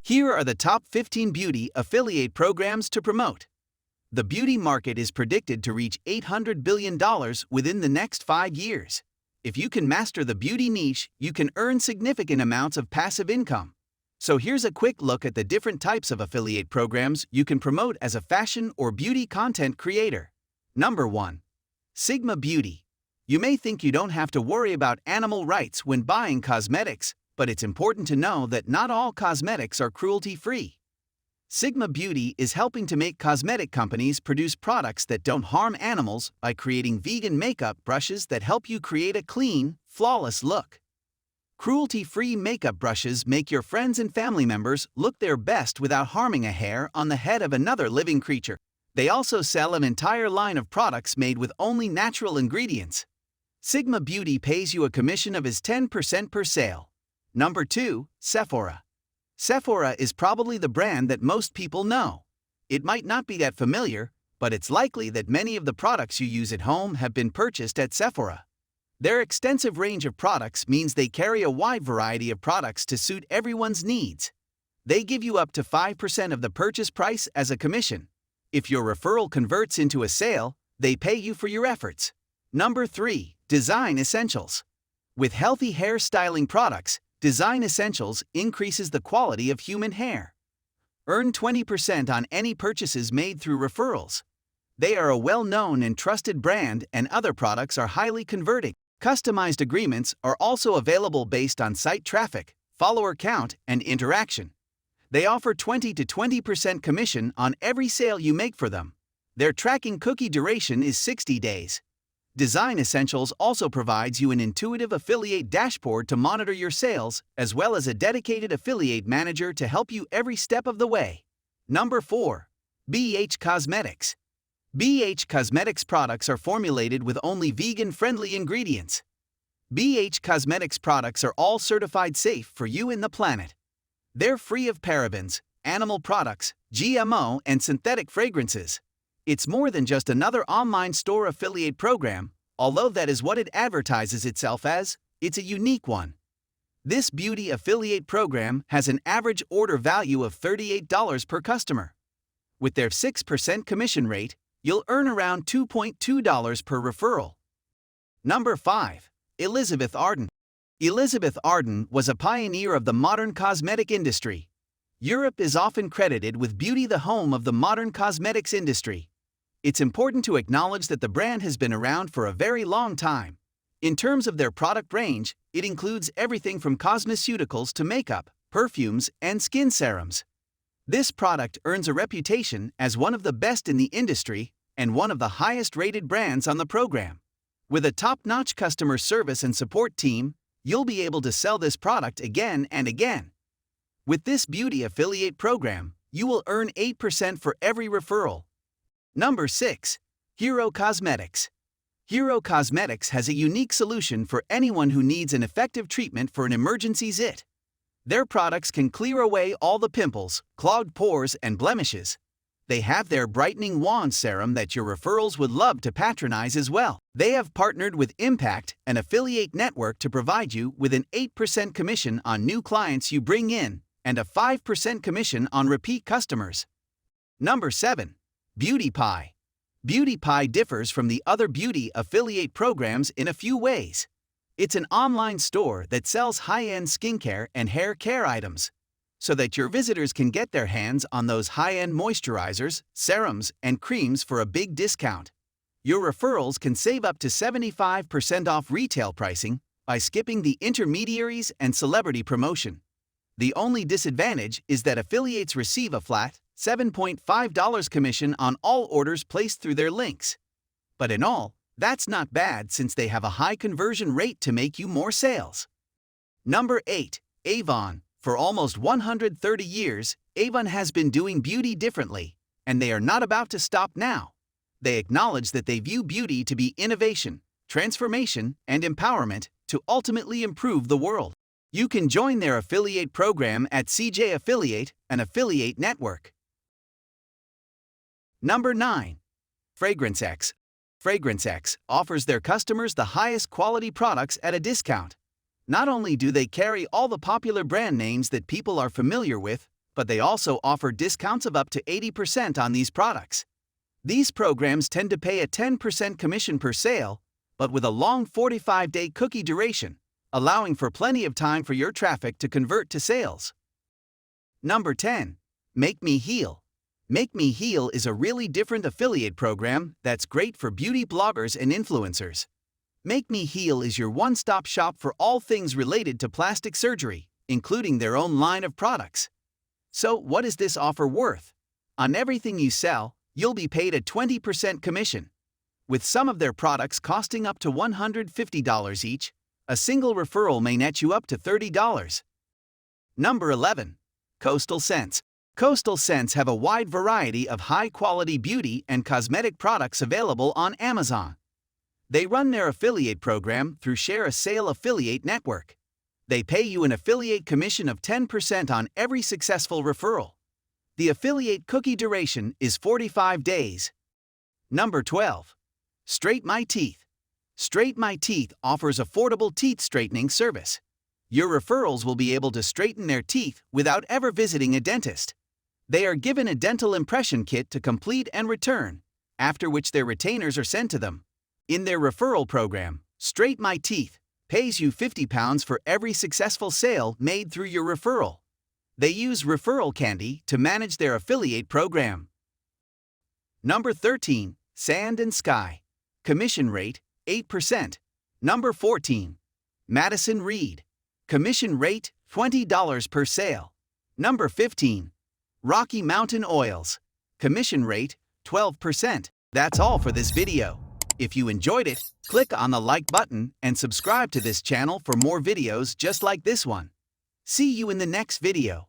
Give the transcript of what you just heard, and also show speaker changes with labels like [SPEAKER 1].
[SPEAKER 1] Here are the top 15 beauty affiliate programs to promote. The beauty market is predicted to reach $800 billion within the next 5 years. If you can master the beauty niche, you can earn significant amounts of passive income. So here's a quick look at the different types of affiliate programs you can promote as a fashion or beauty content creator. Number 1. Sigma Beauty. You may think you don't have to worry about animal rights when buying cosmetics, but it's important to know that not all cosmetics are cruelty-free. Sigma Beauty is helping to make cosmetic companies produce products that don't harm animals by creating vegan makeup brushes that help you create a clean, flawless look. Cruelty-free makeup brushes make your friends and family members look their best without harming a hair on the head of another living creature. They also sell an entire line of products made with only natural ingredients. Sigma Beauty pays you a commission of 10% per sale. Number 2. Sephora. Sephora is probably the brand that most people know. It might not be that familiar, but it's likely that many of the products you use at home have been purchased at Sephora. Their extensive range of products means they carry a wide variety of products to suit everyone's needs. They give you up to 5% of the purchase price as a commission. If your referral converts into a sale, they pay you for your efforts. Number 3. Design Essentials. With healthy hair styling products, Design Essentials increases the quality of human hair. Earn 20% on any purchases made through referrals. They are a well-known and trusted brand, and other products are highly converting. Customized agreements are also available based on site traffic, follower count, and interaction. They offer 20 to 20% commission on every sale you make for them. Their tracking cookie duration is 60 days. Design Essentials also provides you an intuitive affiliate dashboard to monitor your sales, as well as a dedicated affiliate manager to help you every step of the way. Number 4. BH Cosmetics. BH Cosmetics products are formulated with only vegan-friendly ingredients. BH Cosmetics products are all certified safe for you and the planet. They're free of parabens, animal products, GMO, and synthetic fragrances. It's more than just another online store affiliate program, although that is what it advertises itself as. It's a unique one. This beauty affiliate program has an average order value of $38 per customer. With their 6% commission rate, you'll earn around $2.2 per referral. Number 5. Elizabeth Arden. Elizabeth Arden was a pioneer of the modern cosmetic industry. Europe is often credited with beauty the home of the modern cosmetics industry. It's important to acknowledge that the brand has been around for a very long time. In terms of their product range, it includes everything from cosmeceuticals to makeup, perfumes, and skin serums. This product earns a reputation as one of the best in the industry and one of the highest-rated brands on the program. With a top-notch customer service and support team, you'll be able to sell this product again and again. With this beauty affiliate program, you will earn 8% for every referral. Number 6. Hero Cosmetics. Hero Cosmetics has a unique solution for anyone who needs an effective treatment for an emergency zit. Their products can clear away all the pimples, clogged pores, and blemishes. They have their brightening wand serum that your referrals would love to patronize as well. They have partnered with Impact, an affiliate network, to provide you with an 8% commission on new clients you bring in and a 5% commission on repeat customers. Number 7. Beauty Pie. Beauty Pie differs from the other beauty affiliate programs in a few ways. It's an online store that sells high-end skincare and hair care items, so that your visitors can get their hands on those high-end moisturizers, serums, and creams for a big discount. Your referrals can save up to 75% off retail pricing by skipping the intermediaries and celebrity promotion. The only disadvantage is that affiliates receive a flat $7.5 commission on all orders placed through their links. But in all, that's not bad since they have a high conversion rate to make you more sales. Number 8. Avon. For almost 130 years, Avon has been doing beauty differently, and they are not about to stop now. They acknowledge that they view beauty to be innovation, transformation, and empowerment to ultimately improve the world. You can join their affiliate program at CJ Affiliate, an affiliate network. Number 9. FragranceX. FragranceX offers their customers the highest quality products at a discount. Not only do they carry all the popular brand names that people are familiar with, but they also offer discounts of up to 80% on these products. These programs tend to pay a 10% commission per sale, but with a long 45-day cookie duration, allowing for plenty of time for your traffic to convert to sales. Number 10. Make Me Heal. Make Me Heal is a really different affiliate program that's great for beauty bloggers and influencers. Make Me Heal is your one-stop shop for all things related to plastic surgery, including their own line of products. So, what is this offer worth? On everything you sell, you'll be paid a 20% commission. With some of their products costing up to $150 each, a single referral may net you up to $30. Number 11. Coastal Scents. Coastal Scents have a wide variety of high-quality beauty and cosmetic products available on Amazon. They run their affiliate program through Share a Sale Affiliate Network. They pay you an affiliate commission of 10% on every successful referral. The affiliate cookie duration is 45 days. Number 12. Straight My Teeth. Straight My Teeth offers affordable teeth straightening service. Your referrals will be able to straighten their teeth without ever visiting a dentist. They are given a dental impression kit to complete and return, after which their retainers are sent to them. In their referral program, Straight My Teeth pays you £50 for every successful sale made through your referral. They use referral candy to manage their affiliate program. Number 13. Sand and Sky. Commission rate, 8%. Number 14. Madison Reed. Commission rate, $20 per sale. Number 15. Rocky Mountain Oils. Commission rate, 12%. That's all for this video. If you enjoyed it, click on the like button and subscribe to this channel for more videos just like this one. See you in the next video.